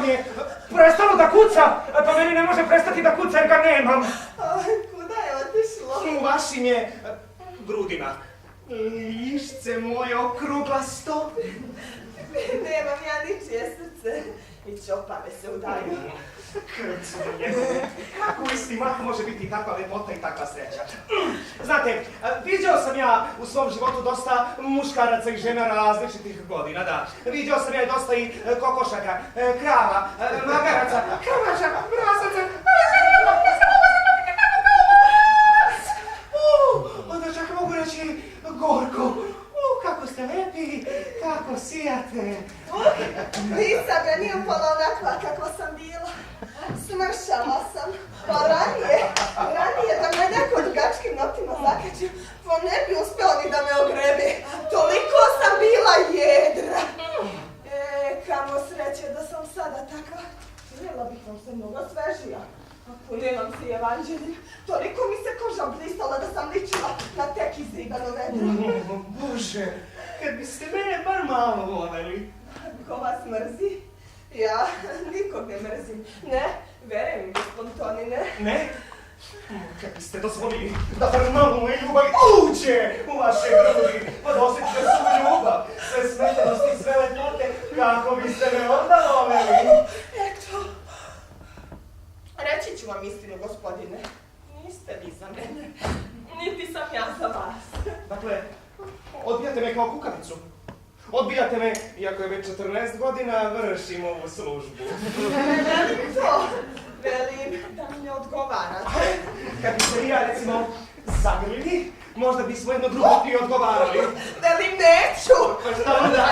je prestalo da kuca, pa meni ne može prestati da kuca jer ga nemam. Kuda je otišlo? U vašim je grudima. Lišće moje okruglasto. Nemam ja ničije srce. I čopave se udaju. Krcu njegove. Kako u isti mah može biti takva lepota i takva sreća? Znate, viđao sam ja u svom životu dosta muškaraca i žena različitih godina, da. Viđao sam ja dosta i kokošaka, krava, magaraca, krmaža, prasaca, onda čak mogu reći gorko. Kako ste lepi, kako sijate. Nisam ja nije upala onakva kakva sam bila. Smršala sam. Pa ranije da me neko dugačkim noktima zakačio, pa ne bi uspjela ni da me ogrebe. Toliko sam bila jedra. Kamo sreće da sam sada takva. Željela bih vam se mnogo svežija. Punila se evanđeljem. Toliko mi se koža blistala da sam ličila na tek izribano vedro. Bože, kad biste mene bar malo voljeli. Ko vas mrzi? Ja nikog ne mrzim. Ne, verujem mi, gospod Tonine. Ne? Kad biste dozvolili da bar malo moje ljubavi uđe u vaše grudi, pa da osjećate svu ljubav, sve smetanosti i sve lepote, kako biste me onda voljeli. Eto. Reći ću vam istinu, gospodine. Niste vi za mene, niti sam ja za vas. Dakle, odbijate me kao kukavicu. Odbijate me, iako je već 14 godina, vršim ovu službu. Velim to. Velim da mi ne odgovarate. Kad biste vi ja, recimo, zagrlili, možda bismo jedno drugo i odgovarali. Velim neću. Pa šta onda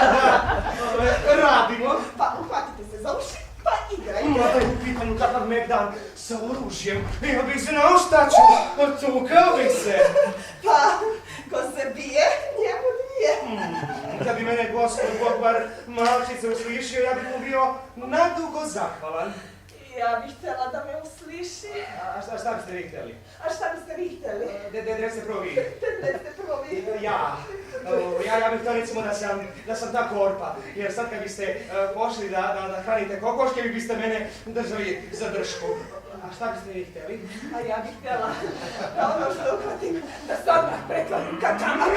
radimo? Pa uhvatite se za uši. Pa igrajte. Da je u pitanju kakav megdan sa oružjem. Ja bih se znao šta ću, tukao bih se. Pa, ko se bije, njemu dvije. Da bi mene gospod Bog bar malčice uslišio, ja bih mu bio nadugo zahvalan. Ja bih htjela da me usliši. A šta biste vi htjeli? A šta biste vi htjeli? Gdje ste prvo vi? Gdje ste prvo vi? Ja bih htio recimo da sam ta korpa, jer sad kad biste pošli da hranite kokoške, vi biste mene držali za dršku. A šta biste vi htjeli? A ja bih htjela da ono što uhvatim, da se odmah pretvorim ka čamak.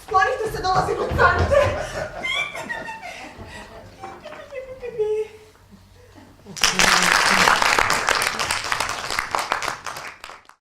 Sklonite se, dolazi kucante. Pi, pi, pi, pi, pi, pi, pi, pi.